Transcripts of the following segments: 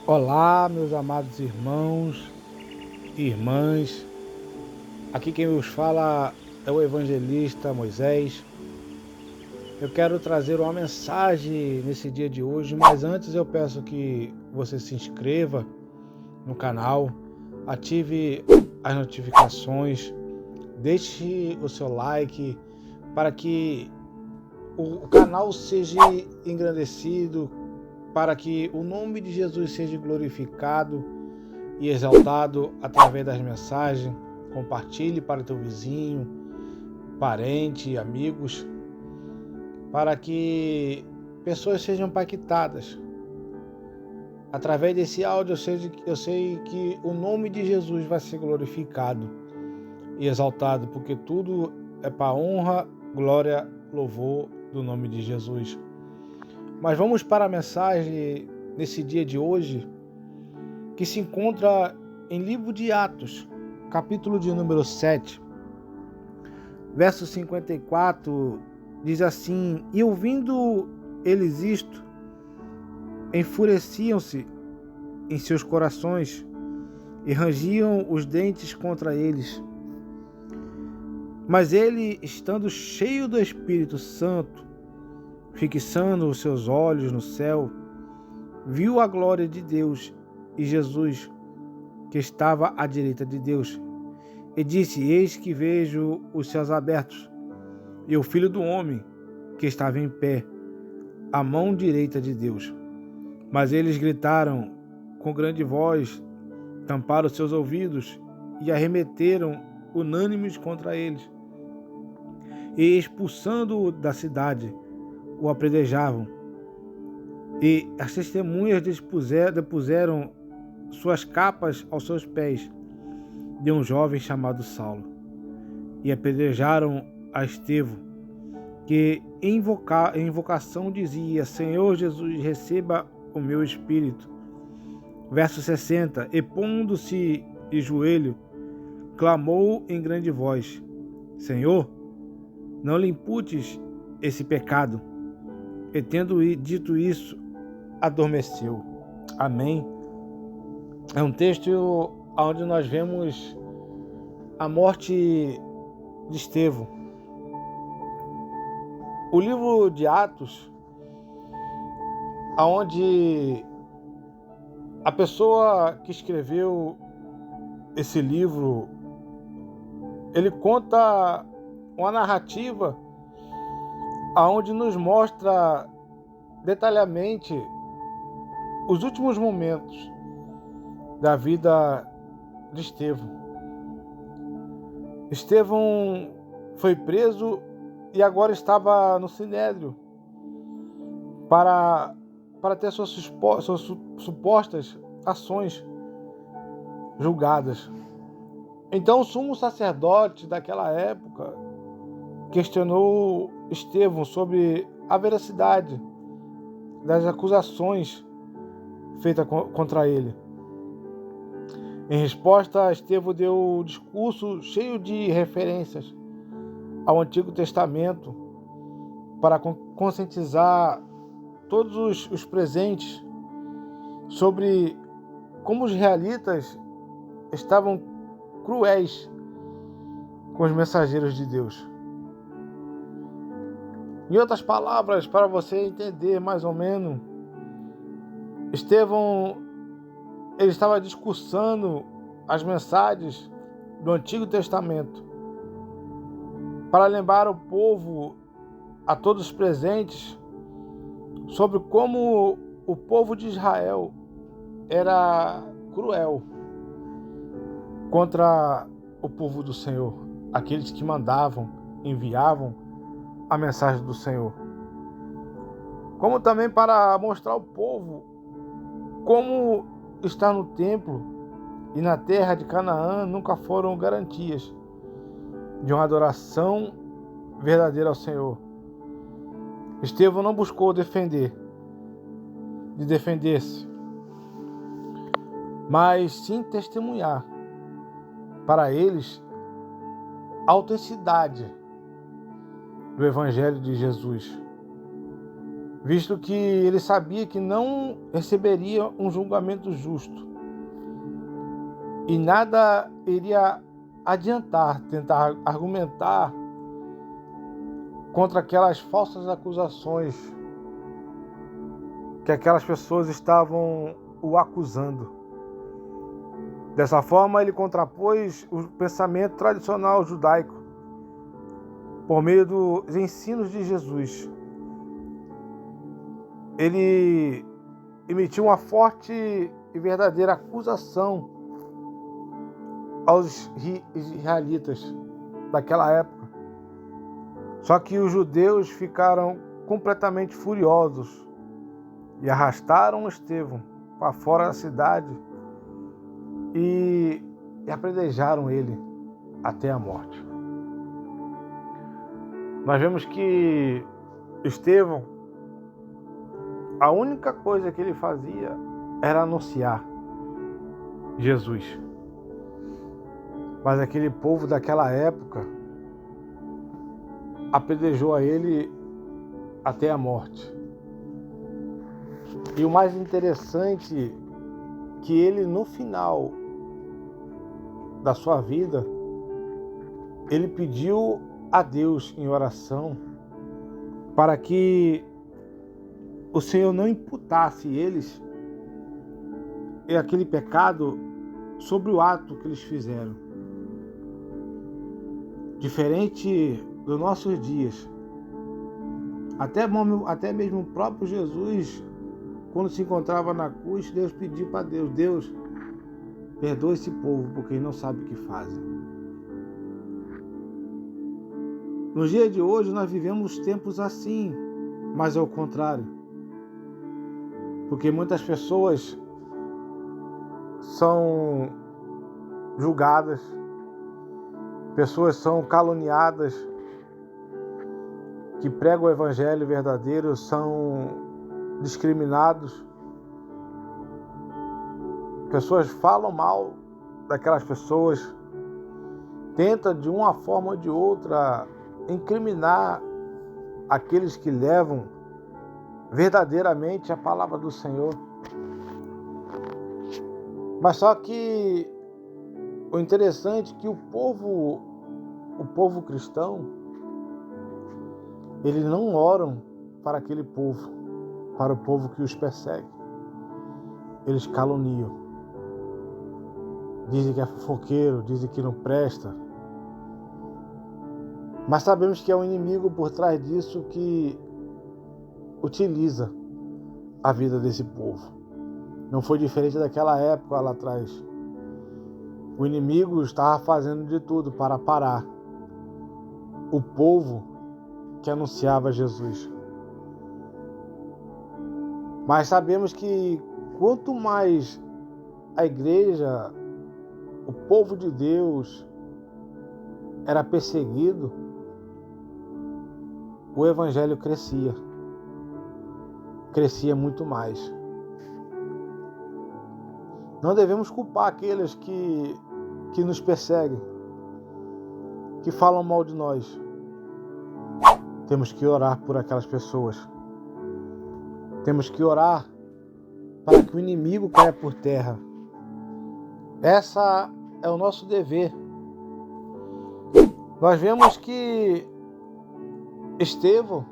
Olá, meus amados irmãos e irmãs. Aqui quem vos fala é o evangelista Moisés. Eu quero trazer uma mensagem nesse dia de hoje, mas antes eu peço que você se inscreva no canal, ative as notificações, deixe o seu like para que o canal seja engrandecido, para que o nome de Jesus seja glorificado e exaltado através das mensagens. Compartilhe para teu vizinho, parente, amigos, para que pessoas sejam impactadas. Através desse áudio eu sei que o nome de Jesus vai ser glorificado e exaltado, porque tudo é para a honra, glória, louvor do nome de Jesus. Mas vamos para a mensagem nesse dia de hoje, que se encontra em livro de Atos, capítulo de número 7, verso 54, diz assim: E ouvindo eles isto, enfureciam-se em seus corações e rangiam os dentes contra eles. Mas ele, estando cheio do Espírito Santo, fixando os seus olhos no céu, viu a glória de Deus e Jesus, que estava à direita de Deus, e disse: Eis que vejo os céus abertos, e o Filho do Homem, que estava em pé, à mão direita de Deus. Mas eles gritaram com grande voz, tamparam seus ouvidos e arremeteram unânimes contra eles. E expulsando-o da cidade, o apedrejavam. E as testemunhas depuseram suas capas aos seus pés de um jovem chamado Saulo, e apedrejaram a Estevão, que em invocação dizia: Senhor Jesus, receba o meu espírito. Verso 60, e pondo-se de joelho, clamou em grande voz: Senhor, não lhe imputes esse pecado. E tendo dito isso, adormeceu. Amém. É um texto onde nós vemos a morte de Estevão. O livro de Atos, onde a pessoa que escreveu esse livro, ele conta uma narrativa onde nos mostra detalhadamente os últimos momentos da vida de Estevão. Estevão foi preso e agora estava no Sinédrio para ter suas supostas ações julgadas. Então o sumo sacerdote daquela época questionou Estevão sobre a veracidade das acusações feitas contra ele. Em resposta, Estevão deu um discurso cheio de referências ao Antigo Testamento para conscientizar todos os presentes sobre como os israelitas estavam cruéis com os mensageiros de Deus. Em outras palavras, para você entender mais ou menos, Estevão ele estava discursando as mensagens do Antigo Testamento para lembrar o povo, a todos os presentes, sobre como o povo de Israel era cruel contra o povo do Senhor, aqueles que mandavam, enviavam a mensagem do Senhor. Como também para mostrar ao povo como estar no templo e na terra de Canaã nunca foram garantias de uma adoração verdadeira ao Senhor. Estevão não buscou defender-se, mas sim testemunhar para eles a autenticidade do Evangelho de Jesus. visto que ele sabia que não receberia um julgamento justo e nada iria adiantar tentar argumentar contra aquelas falsas acusações que aquelas pessoas estavam o acusando. Dessa forma, ele contrapôs o pensamento tradicional judaico por meio dos ensinos de Jesus. Ele emitiu uma forte e verdadeira acusação aos israelitas daquela época. Só que os judeus ficaram completamente furiosos e arrastaram Estevão para fora da cidade e apedrejaram ele até a morte. Nós vemos que Estevão, a única coisa que ele fazia era anunciar Jesus. Mas aquele povo daquela época apedrejou a ele até a morte. E o mais interessante que ele, no final da sua vida, ele pediu a Deus em oração para que o Senhor não imputasse eles aquele pecado sobre o ato que eles fizeram. Diferente dos nossos dias, até mesmo o próprio Jesus, quando se encontrava na cruz, Deus pediu para Deus, perdoa esse povo, porque eles não sabem o que fazem. Nos dias de hoje, nós vivemos tempos assim, mas ao contrário. Porque muitas pessoas são julgadas, pessoas são caluniadas, que pregam o evangelho verdadeiro são discriminados. Pessoas falam mal daquelas pessoas, tentam de uma forma ou de outra incriminar aqueles que levam verdadeiramente a palavra do Senhor. Mas só que o interessante é que o povo cristão, eles não oram para aquele povo, para o povo que os persegue. Eles caluniam. Dizem que é fofoqueiro, dizem que não presta. Mas sabemos que é um inimigo por trás disso que utiliza a vida desse povo. Não foi diferente daquela época lá atrás. O inimigo estava fazendo de tudo para parar o povo que anunciava Jesus. Mas sabemos que quanto mais a igreja, o povo de Deus era perseguido, o evangelho crescia muito mais. Não devemos culpar aqueles que nos perseguem, que falam mal de nós. Temos que orar por aquelas pessoas. Temos que orar para que o inimigo caia por terra. Essa é o nosso dever. Nós vemos que Estevão,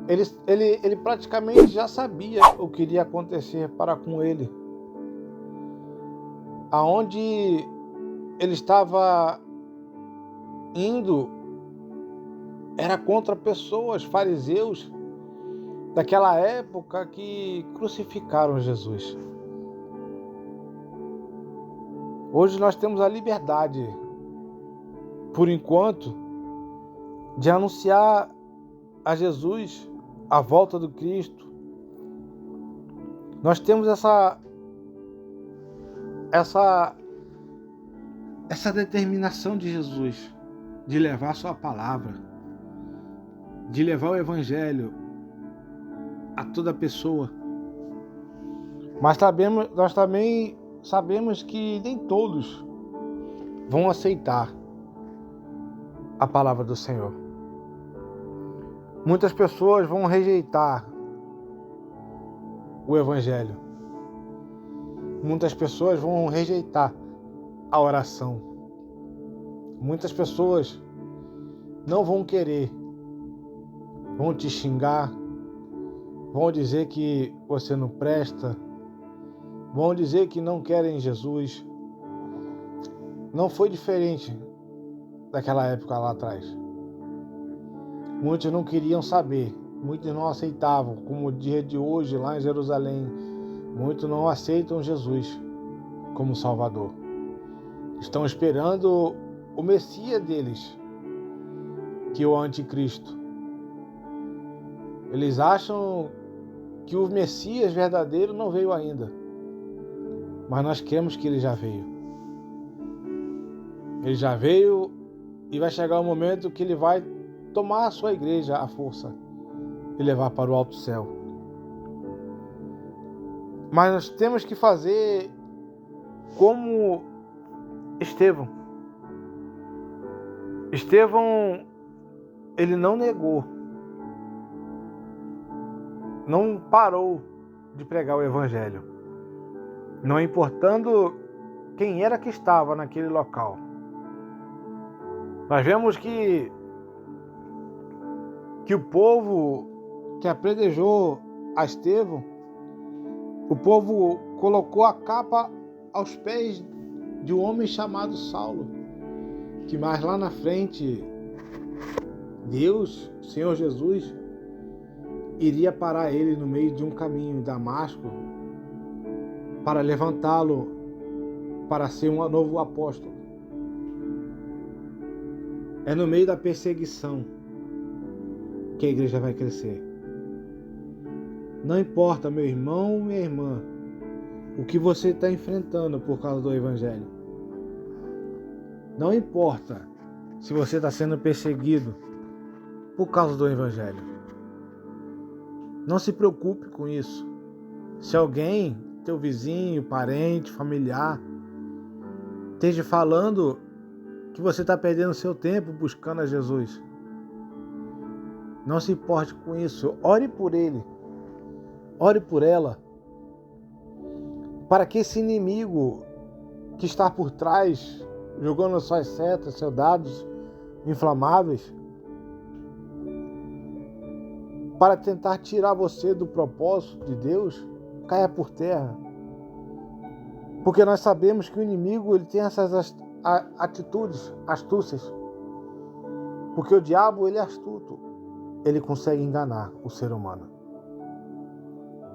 ele praticamente já sabia o que iria acontecer para com ele. Aonde ele estava indo era contra pessoas, fariseus, daquela época que crucificaram Jesus. Hoje nós temos a liberdade, por enquanto, de anunciar a Jesus a volta do Cristo. Nós temos essa determinação de Jesus de levar a sua palavra, de levar o evangelho a toda pessoa. Mas nós também sabemos que nem todos vão aceitar a palavra do Senhor. Muitas pessoas vão rejeitar o Evangelho. Muitas pessoas vão rejeitar a oração. Muitas pessoas não vão querer, vão te xingar, vão dizer que você não presta, vão dizer que não querem Jesus. Não foi diferente daquela época lá atrás. Muitos não queriam saber, muitos não aceitavam, como o dia de hoje lá em Jerusalém. Muitos não aceitam Jesus como Salvador. Estão esperando o Messias deles, que é o Anticristo. Eles acham que o Messias verdadeiro não veio ainda, mas nós cremos que ele já veio. Ele já veio e vai chegar o momento que ele vai tomar a sua igreja à força e levar para o alto céu. Mas nós temos que fazer como Estevão. Estevão, ele não negou, não parou de pregar o Evangelho, não importando quem era que estava naquele local. Nós vemos que o povo que apedrejou a Estevão, o povo colocou a capa aos pés de um homem chamado Saulo, que mais lá na frente Deus, Senhor Jesus, iria parar ele no meio de um caminho em Damasco para levantá-lo para ser um novo apóstolo. É no meio da perseguição que a igreja vai crescer. Não importa, meu irmão, minha irmã, o que você está enfrentando por causa do Evangelho. Não importa se você está sendo perseguido por causa do Evangelho. Não se preocupe com isso. Se alguém, teu vizinho, parente, familiar, esteja falando que você está perdendo seu tempo buscando a Jesus, não se importe com isso. Ore por ele. Ore por ela. Para que esse inimigo que está por trás, jogando suas setas, seus dados inflamáveis, para tentar tirar você do propósito de Deus, caia por terra. Porque nós sabemos que o inimigo ele tem essas atitudes, astúcias. Porque o diabo ele é astuto. Ele consegue enganar o ser humano.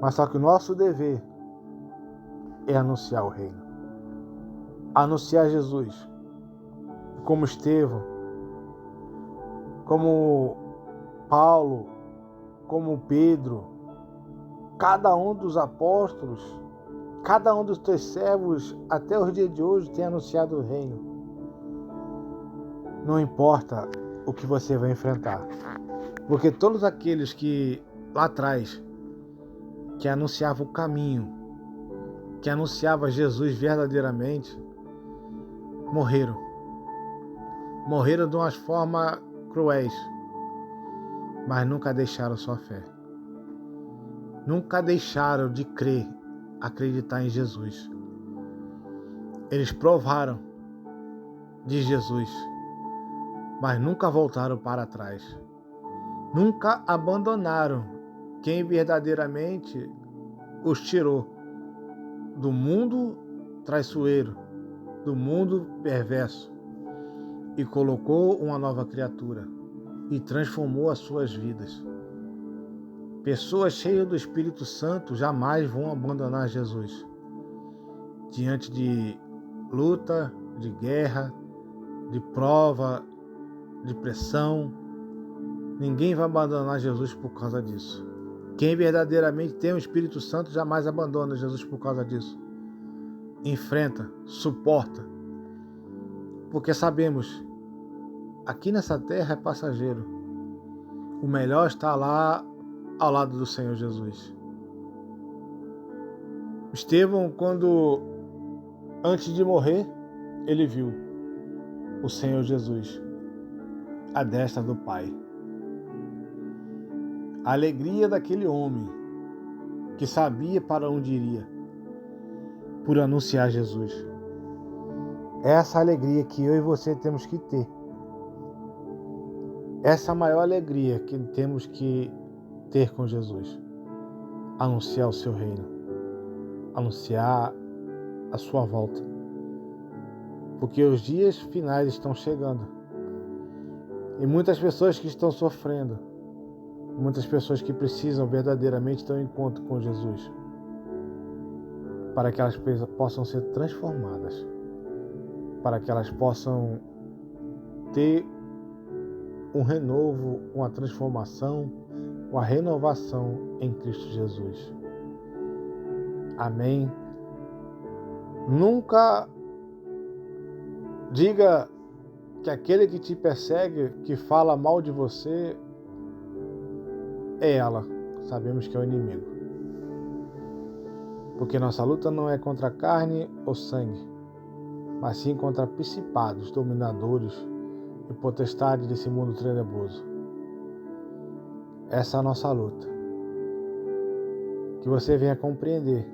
Mas só que o nosso dever é anunciar o reino. Anunciar Jesus. Como Estevão, como Paulo, como Pedro, cada um dos apóstolos, cada um dos teus servos, até os dias de hoje, tem anunciado o reino. Não importa o que você vai enfrentar. Porque todos aqueles que lá atrás, que anunciavam o caminho, que anunciavam Jesus verdadeiramente, morreram. Morreram de umas formas cruéis, mas nunca deixaram sua fé. Nunca deixaram de crer, acreditar em Jesus. Eles provaram de Jesus, mas nunca voltaram para trás. Nunca abandonaram quem verdadeiramente os tirou do mundo traiçoeiro, do mundo perverso, e colocou uma nova criatura e transformou as suas vidas. Pessoas cheias do Espírito Santo jamais vão abandonar Jesus. Diante de luta, de guerra, de prova, de pressão, ninguém vai abandonar Jesus por causa disso. Quem verdadeiramente tem o Espírito Santo jamais abandona Jesus por causa disso. Enfrenta, suporta. Porque sabemos, aqui nessa terra é passageiro. O melhor está lá ao lado do Senhor Jesus. Estevão, quando antes de morrer, ele viu o Senhor Jesus à destra do Pai. A alegria daquele homem que sabia para onde iria por anunciar Jesus. Essa alegria que eu e você temos que ter. Essa é a maior alegria que temos que ter com Jesus. Anunciar o seu reino. Anunciar a sua volta. Porque os dias finais estão chegando. E muitas pessoas que estão sofrendo. Muitas pessoas que precisam verdadeiramente ter um encontro com Jesus. Para que elas possam ser transformadas. Para que elas possam ter um renovo, uma transformação, uma renovação em Cristo Jesus. Amém. Nunca diga que aquele que te persegue, que fala mal de você, é ela. Sabemos que é o inimigo. Porque nossa luta não é contra carne ou sangue, mas sim contra principados, dominadores e potestades desse mundo tenebroso. Essa é a nossa luta. Que você venha compreender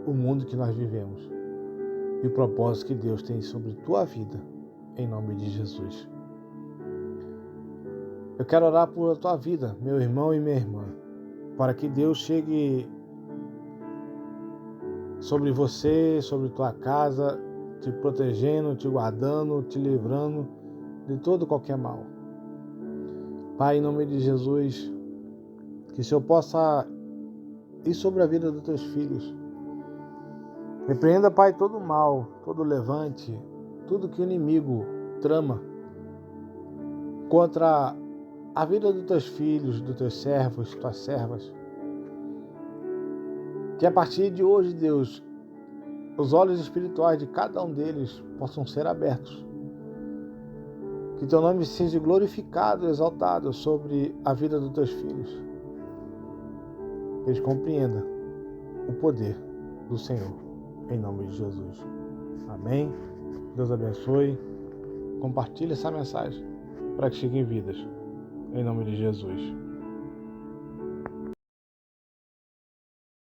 o mundo que nós vivemos e o propósito que Deus tem sobre tua vida, em nome de Jesus. Eu quero orar por tua vida, meu irmão e minha irmã, para que Deus chegue sobre você, sobre tua casa, te protegendo, te guardando, te livrando de todo qualquer mal. Pai, em nome de Jesus, que o Senhor possa ir sobre a vida dos teus filhos. Repreenda, Pai, todo o mal, todo o levante, tudo que o inimigo trama contra a vida dos teus filhos, dos teus servos, tuas servas. Que a partir de hoje, Deus, os olhos espirituais de cada um deles possam ser abertos. Que teu nome seja glorificado e exaltado sobre a vida dos teus filhos. Que eles compreendam o poder do Senhor, em nome de Jesus. Amém. Deus abençoe. Compartilhe essa mensagem para que cheguem vidas, em nome de Jesus.